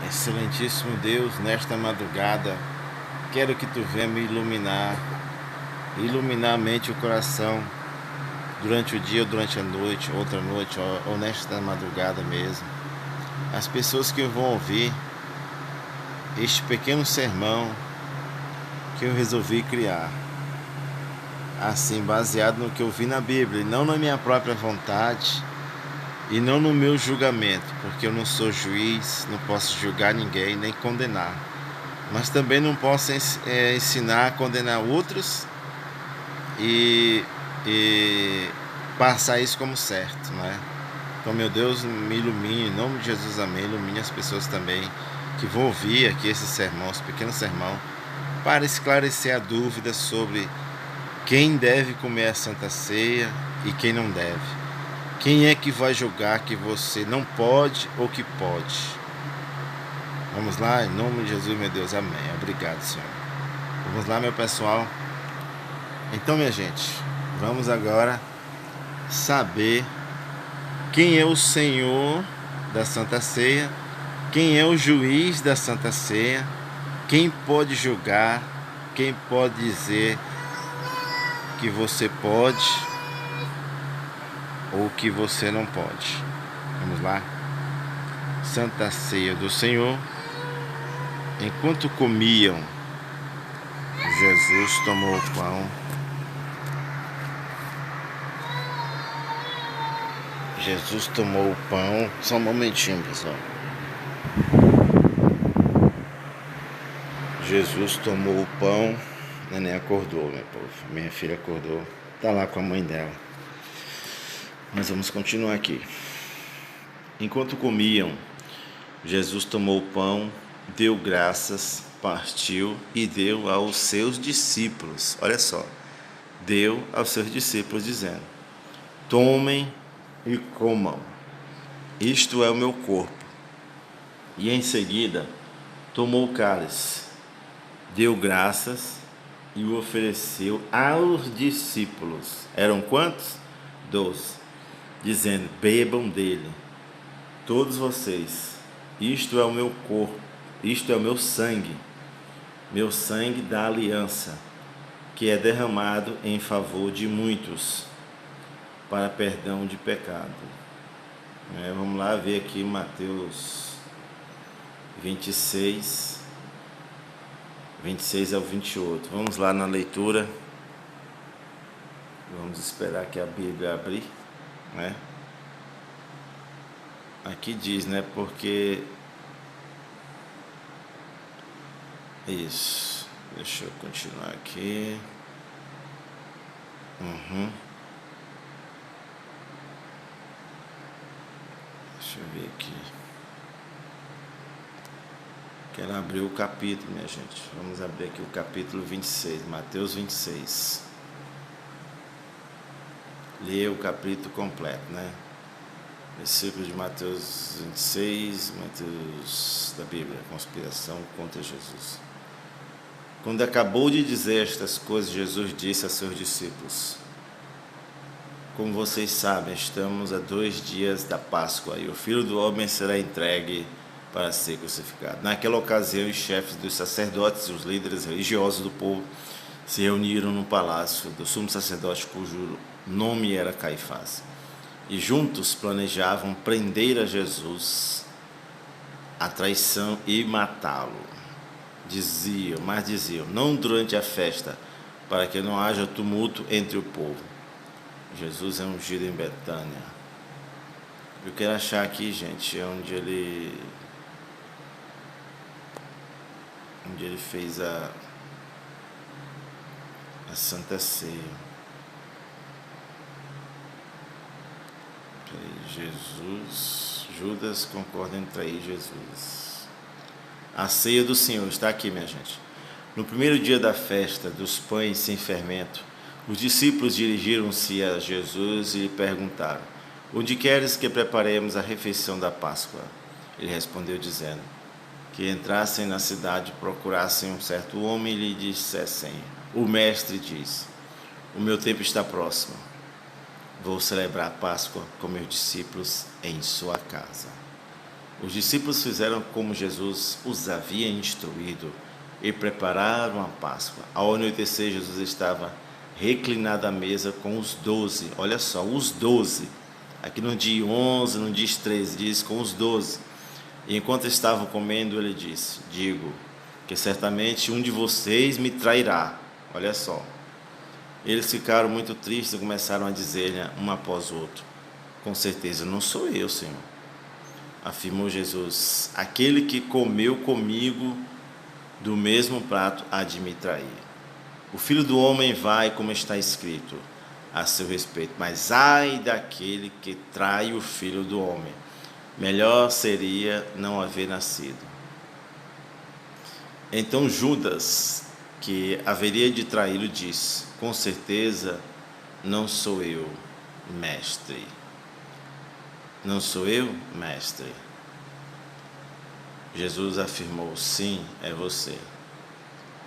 Excelentíssimo Deus, nesta madrugada, quero que Tu venha me iluminar a mente e o coração durante o dia ou durante a noite, outra noite, ou nesta madrugada mesmo. As pessoas que vão ouvir este pequeno sermão que eu resolvi criar, assim, baseado no que eu vi na Bíblia, e não na minha própria vontade, e não no meu julgamento, porque eu não sou juiz, não posso julgar ninguém, nem condenar. Mas também não posso ensinar a condenar outros e, e passar isso como certo, né? Então, meu Deus, me ilumine, em nome de Jesus, amém. Ilumine as pessoas também que vão ouvir aqui esse sermão, esse pequeno sermão, para esclarecer a dúvida sobre quem deve comer a Santa Ceia e quem não deve. Quem é que vai julgar que você não pode ou que pode? Vamos lá, em nome de Jesus, meu Deus, amém. Obrigado, Senhor. Vamos lá, meu pessoal. Então, minha gente, vamos agora saber quem é o Senhor da Santa Ceia, quem é o juiz da Santa Ceia, quem pode julgar, quem pode dizer que você pode ou que você não pode. Vamos lá? Santa Ceia do Senhor. Enquanto comiam, Jesus tomou o pão. Jesus tomou o pão. Só um momentinho, pessoal. Jesus tomou o pão. Neném acordou, meu povo. Minha filha acordou. Tá lá com a mãe dela. Mas vamos continuar aqui. Enquanto comiam, Jesus tomou o pão, deu graças, partiu e deu aos seus discípulos. Olha só. Deu aos seus discípulos dizendo: tomem e comam. Isto é o meu corpo. E em seguida tomou o cálice, deu graças e o ofereceu aos discípulos. Eram quantos? 12. Dizendo: bebam dele, todos vocês. Isto é o meu corpo, isto é o meu sangue da aliança, que é derramado em favor de muitos, para perdão de pecado. Vamos lá ver aqui Mateus 26 ao 28. Vamos lá na leitura. Vamos esperar que a Bíblia abrir, né? Aqui diz, né? Porque isso. Deixa eu continuar aqui. Deixa eu ver aqui. Quero abrir o capítulo, minha gente. Vamos abrir aqui o capítulo 26, Mateus 26. Ler o capítulo completo, né? Versículo de Mateus 26, Mateus da Bíblia, conspiração contra Jesus. Quando acabou de dizer estas coisas, Jesus disse a seus discípulos: como vocês sabem, estamos a 2 dias da Páscoa e o Filho do Homem será entregue para ser crucificado. Naquela ocasião, os chefes dos sacerdotes e os líderes religiosos do povo se reuniram no palácio do sumo sacerdote, cujo nome era Caifás, e juntos planejavam prender a Jesus, a traição e matá-lo. Diziam, não durante a festa, para que não haja tumulto entre o povo. Jesus é ungido em Betânia. Eu quero achar aqui, gente, onde ele fez a Santa Ceia. Jesus, Judas concorda em trair Jesus. A ceia do Senhor está aqui, minha gente. No primeiro dia da festa dos pães sem fermento, os discípulos dirigiram-se a Jesus e lhe perguntaram: onde queres que preparemos a refeição da Páscoa? Ele respondeu dizendo: que entrassem na cidade, procurassem um certo homem e lhe dissessem: o mestre diz, o meu tempo está próximo. Vou celebrar a Páscoa com meus discípulos em sua casa. Os discípulos fizeram como Jesus os havia instruído e prepararam a Páscoa. Ao anoitecer, Jesus estava reclinado à mesa com os 12. Olha só, os 12. Aqui não diz 11, não diz 13, diz com os 12. E enquanto estavam comendo, ele disse: digo que certamente um de vocês me trairá. Olha só. Eles ficaram muito tristes e começaram a dizer-lhe um após o outro: com certeza não sou eu, Senhor. Afirmou Jesus: aquele que comeu comigo do mesmo prato há de me trair. O Filho do Homem vai, como está escrito a seu respeito, mas ai daquele que trai o Filho do Homem. Melhor seria não haver nascido. Então Judas, que haveria de traí-lo, disse: com certeza não sou eu, mestre. Não sou eu, mestre? Jesus afirmou: sim, é você.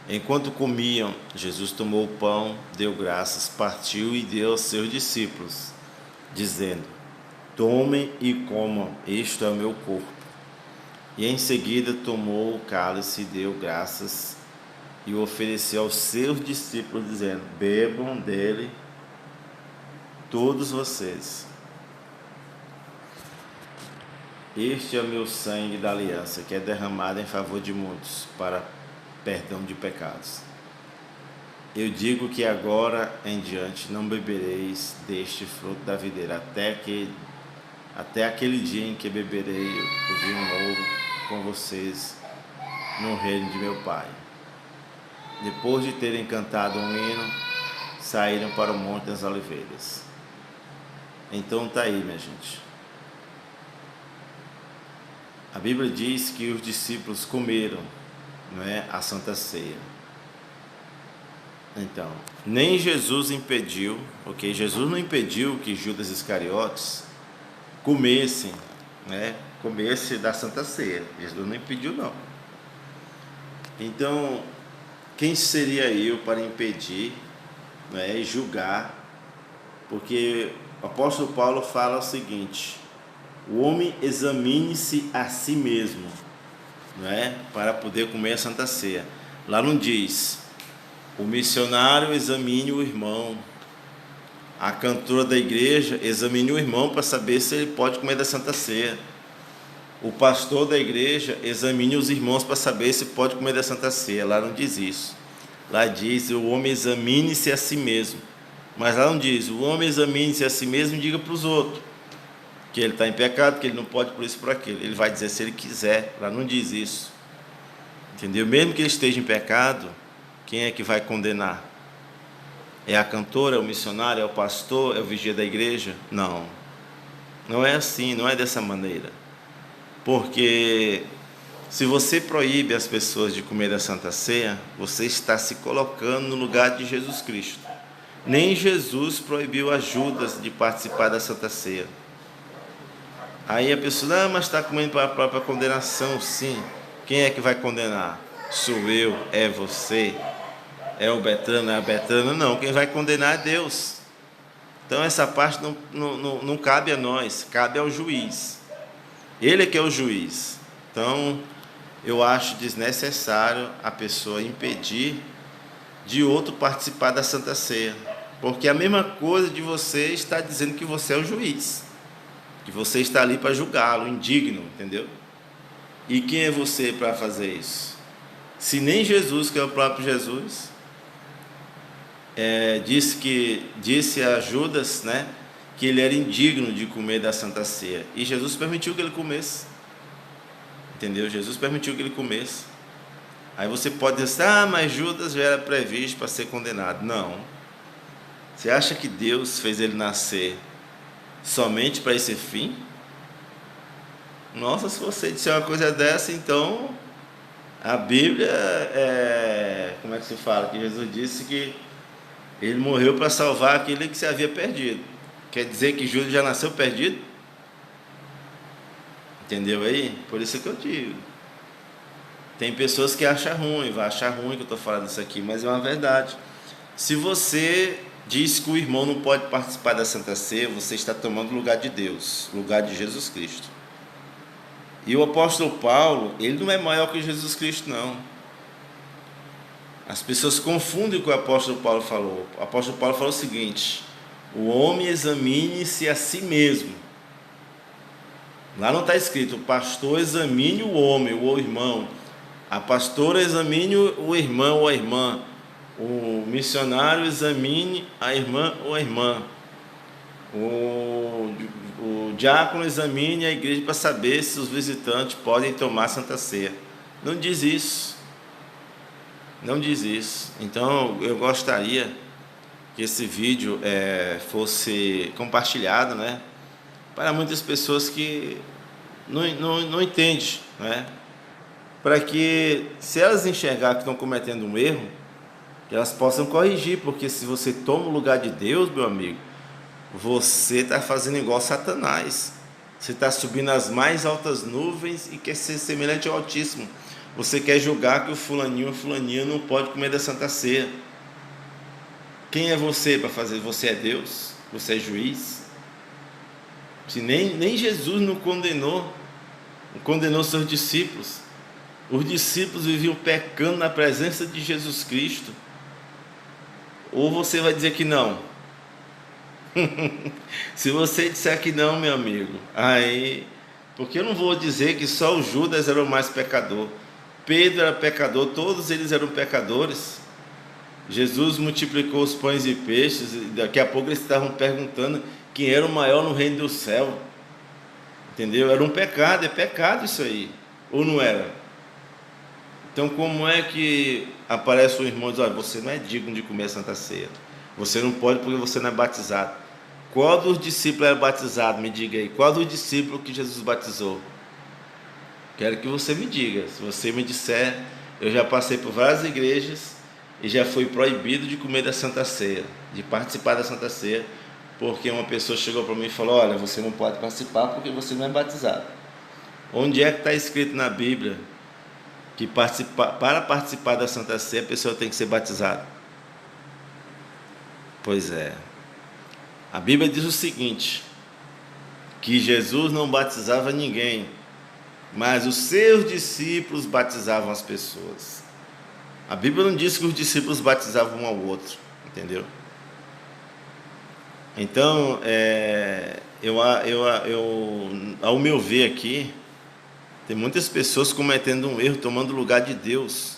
Enquanto comiam, Jesus tomou o pão, deu graças, partiu e deu aos seus discípulos, dizendo: tomem e comam, isto é o meu corpo. E em seguida tomou o cálice e deu graças e o ofereceu aos seus discípulos, dizendo: bebam dele todos vocês. Este é o meu sangue da aliança, que é derramado em favor de muitos, para perdão de pecados. Eu digo que agora em diante não bebereis deste fruto da videira, até aquele dia em que beberei o vinho novo com vocês no reino de meu Pai. Depois de terem cantado um hino, saíram para o Monte das Oliveiras. Então tá aí, minha gente. A Bíblia diz que os discípulos comeram, não é, a Santa Ceia. Então, nem Jesus impediu, ok? Jesus não impediu que Judas Iscariotes comesse da Santa Ceia. Jesus não impediu, não. Então, quem seria eu para impedir, e julgar? Porque o apóstolo Paulo fala o seguinte: o homem examine-se a si mesmo, para poder comer a Santa Ceia. Lá não diz: o missionário examine o irmão, a cantora da igreja examine o irmão para saber se ele pode comer da Santa Ceia, o pastor da igreja examine os irmãos para saber se pode comer da Santa Ceia. Lá não diz isso. Lá diz: o homem examine-se a si mesmo. Mas lá não diz: o homem examine-se a si mesmo e diga para os outros que ele está em pecado, que ele não pode por isso, por aquilo. Ele vai dizer se ele quiser. Lá não diz isso. Entendeu? Mesmo que ele esteja em pecado, quem é que vai condenar? É a cantora, é o missionário, é o pastor, é o vigia da igreja? Não. Não é assim, não é dessa maneira. Porque se você proíbe as pessoas de comer da Santa Ceia, você está se colocando no lugar de Jesus Cristo. Nem Jesus proibiu a Judas de participar da Santa Ceia. Aí a pessoa: mas está comendo para a própria condenação. Sim. Quem é que vai condenar? Sou eu, é você, é o Betrano, é a Betrana? Não, quem vai condenar é Deus. Então essa parte não cabe a nós, cabe ao juiz. Ele é que é o juiz. Então eu acho desnecessário a pessoa impedir de outro participar da Santa Ceia, porque a mesma coisa de você está dizendo que você é o juiz, que você está ali para julgá-lo, indigno, entendeu? E quem é você para fazer isso? Se nem Jesus, que é o próprio Jesus, disse a Judas, que ele era indigno de comer da Santa Ceia, e Jesus permitiu que ele comesse, entendeu? Jesus permitiu que ele comesse. Aí você pode dizer: mas Judas já era previsto para ser condenado. Não. Você acha que Deus fez ele nascer somente para esse fim? Nossa, se você disser uma coisa dessa, então a Bíblia como é que se fala? Que Jesus disse que ele morreu para salvar aquele que se havia perdido. Quer dizer que Judas já nasceu perdido? Entendeu aí? Por isso que eu digo. Tem pessoas que acham ruim, vai achar ruim que eu estou falando isso aqui, mas é uma verdade. Se você diz que o irmão não pode participar da Santa Ceia, você está tomando o lugar de Deus, o lugar de Jesus Cristo. E o apóstolo Paulo, ele não é maior que Jesus Cristo, não. As pessoas confundem o que o apóstolo Paulo falou. O apóstolo Paulo falou o seguinte: o homem examine-se a si mesmo. Lá não está escrito: o pastor examine o homem ou o irmão. A pastora examine o irmão ou a irmã. O missionário examine a irmã ou a irmã. O diácono examine a igreja para saber se os visitantes podem tomar Santa Ceia. Não diz isso. Não diz isso. Então eu gostaria que esse vídeo fosse compartilhado, né, para muitas pessoas que não entendem, né, para que, se elas enxergar que estão cometendo um erro, que elas possam corrigir, porque se você toma o lugar de Deus, meu amigo, você está fazendo igual Satanás. Você está subindo as mais altas nuvens e quer ser semelhante ao Altíssimo. Você quer julgar que o fulaninho ou fulaninha não pode comer da Santa Ceia. Quem é você para fazer? Você é Deus? Você é juiz? Se nem Jesus não condenou seus discípulos. Os discípulos viviam pecando na presença de Jesus Cristo. Ou você vai dizer que não? Se você disser que não, meu amigo, aí, porque eu não vou dizer que só o Judas era o mais pecador. Pedro era pecador, todos eles eram pecadores. Jesus multiplicou os pães e peixes, e daqui a pouco eles estavam perguntando quem era o maior no reino do céu. Entendeu? Era um pecado, é pecado isso aí. Ou não era? Então como é que aparece um irmão e diz: olha, você não é digno de comer a Santa Ceia. Você não pode porque você não é batizado. Qual dos discípulos era batizado? Me diga aí. Qual dos discípulos que Jesus batizou? Quero que você me diga. Se você me disser, eu já passei por várias igrejas e já fui proibido de comer da Santa Ceia, de participar da Santa Ceia, porque uma pessoa chegou para mim e falou: olha, você não pode participar porque você não é batizado. Onde é que está escrito na Bíblia que para participar da Santa Ceia a pessoa tem que ser batizada? Pois é. A Bíblia diz o seguinte: que Jesus não batizava ninguém, mas os seus discípulos batizavam as pessoas. A Bíblia não diz que os discípulos batizavam um ao outro, entendeu? Então, ao meu ver aqui, tem muitas pessoas cometendo um erro, tomando o lugar de Deus,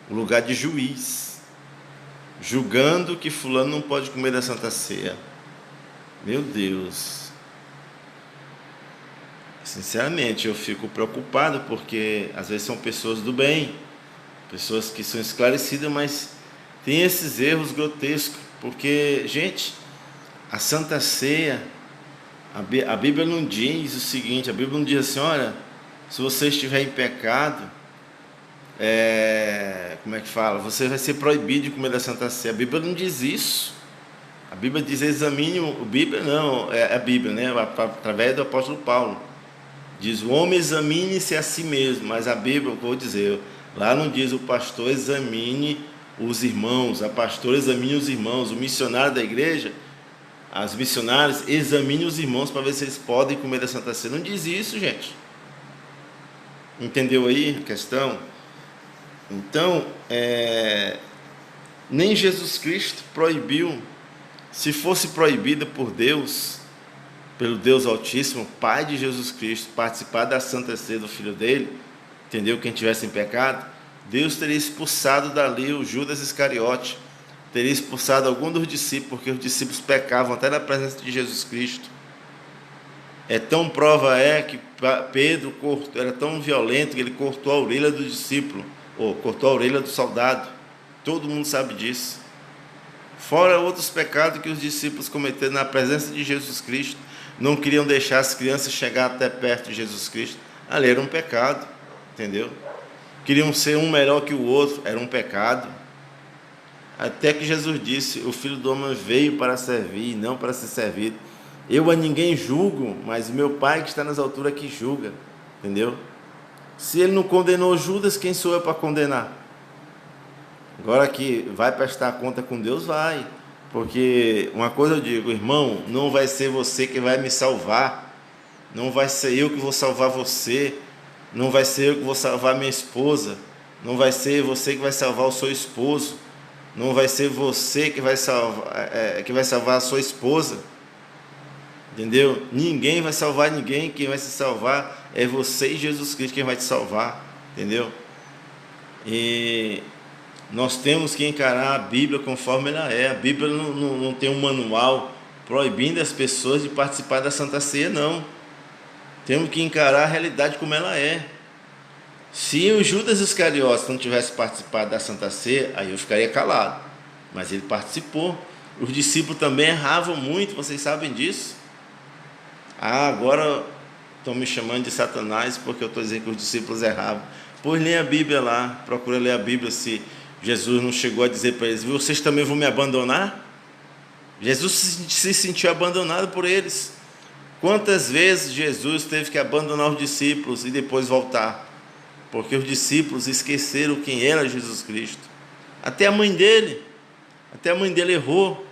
o lugar de juiz, julgando que fulano não pode comer da Santa Ceia. Meu Deus, sinceramente eu fico preocupado, porque às vezes são pessoas do bem, pessoas que são esclarecidas, mas tem esses erros grotescos, porque, gente, a Santa Ceia, a Bíblia não diz o seguinte, a Bíblia não diz assim: olha, se você estiver em pecado, como é que fala? Você vai ser proibido de comer da Santa Ceia. A Bíblia não diz isso. A Bíblia diz: examine, a Bíblia não, é a Bíblia, né? Através do apóstolo Paulo. Diz: o homem examine-se a si mesmo, mas a Bíblia, vou dizer, lá não diz: o pastor examine os irmãos, a pastora examine os irmãos, o missionário da igreja, as missionárias examine os irmãos para ver se eles podem comer da Santa Ceia. Não diz isso, gente. Entendeu aí a questão? Então, nem Jesus Cristo proibiu. Se fosse proibida por Deus, pelo Deus Altíssimo, Pai de Jesus Cristo, participar da Santa Ceia do Filho dele, entendeu? Quem tivesse em pecado, Deus teria expulsado dali o Judas Iscariote, teria expulsado algum dos discípulos, porque os discípulos pecavam até na presença de Jesus Cristo. Tão prova que Pedro era tão violento que ele cortou a orelha do discípulo, ou cortou a orelha do soldado. Todo mundo sabe disso. Fora outros pecados que os discípulos cometeram na presença de Jesus Cristo, não queriam deixar as crianças chegar até perto de Jesus Cristo. Ali era um pecado, entendeu? Queriam ser um melhor que o outro, era um pecado. Até que Jesus disse: o Filho do Homem veio para servir, não para ser servido. Eu a ninguém julgo, mas o meu Pai que está nas alturas que julga, entendeu? Se ele não condenou Judas, quem sou eu para condenar? Agora que vai prestar conta com Deus, vai. Porque uma coisa eu digo: irmão, não vai ser você que vai me salvar, não vai ser eu que vou salvar você. Não vai ser eu que vou salvar minha esposa. Não vai ser você que vai salvar o seu esposo. Não vai ser você que vai salvar a sua esposa. Entendeu? Ninguém vai salvar ninguém. Quem vai se salvar é você e Jesus Cristo quem vai te salvar. Entendeu? E nós temos que encarar a Bíblia conforme ela é. A Bíblia não tem um manual proibindo as pessoas de participar da Santa Ceia, não. Temos que encarar a realidade como ela é. Se o Judas Iscariotes não tivesse participado da Santa Ceia, aí eu ficaria calado. Mas ele participou. Os discípulos também erravam muito, vocês sabem disso. Agora estão me chamando de Satanás porque eu estou dizendo que os discípulos erravam. Pois leia a Bíblia lá, procura ler a Bíblia se Jesus não chegou a dizer para eles: vocês também vão me abandonar? Jesus se sentiu abandonado por eles. Quantas vezes Jesus teve que abandonar os discípulos e depois voltar? Porque os discípulos esqueceram quem era Jesus Cristo. Até a mãe dele errou.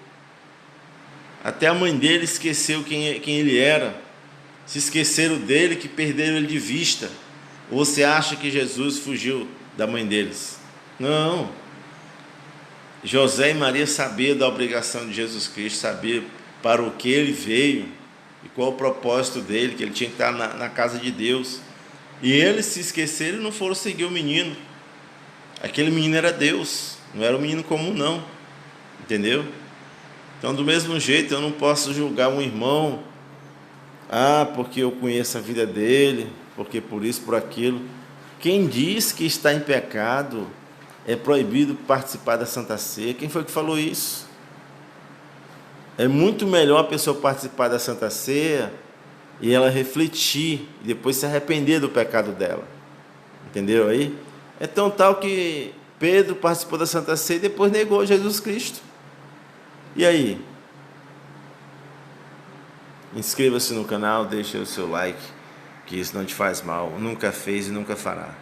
Até a mãe dele esqueceu quem ele era. Se esqueceram dele, que perderam ele de vista. Ou você acha que Jesus fugiu da mãe deles? Não. José e Maria sabiam da obrigação de Jesus Cristo, sabiam para o que ele veio e qual o propósito dele, que ele tinha que estar na casa de Deus. E eles se esqueceram e não foram seguir o menino. Aquele menino era Deus, não era um menino comum não. Entendeu? Então, do mesmo jeito, eu não posso julgar um irmão, porque eu conheço a vida dele, porque por isso, por aquilo. Quem diz que está em pecado é proibido participar da Santa Ceia. Quem foi que falou isso? É muito melhor a pessoa participar da Santa Ceia e ela refletir e depois se arrepender do pecado dela. Entendeu aí? É tão tal que Pedro participou da Santa Ceia e depois negou Jesus Cristo. E aí? Inscreva-se no canal, deixe o seu like, que isso não te faz mal, nunca fez e nunca fará.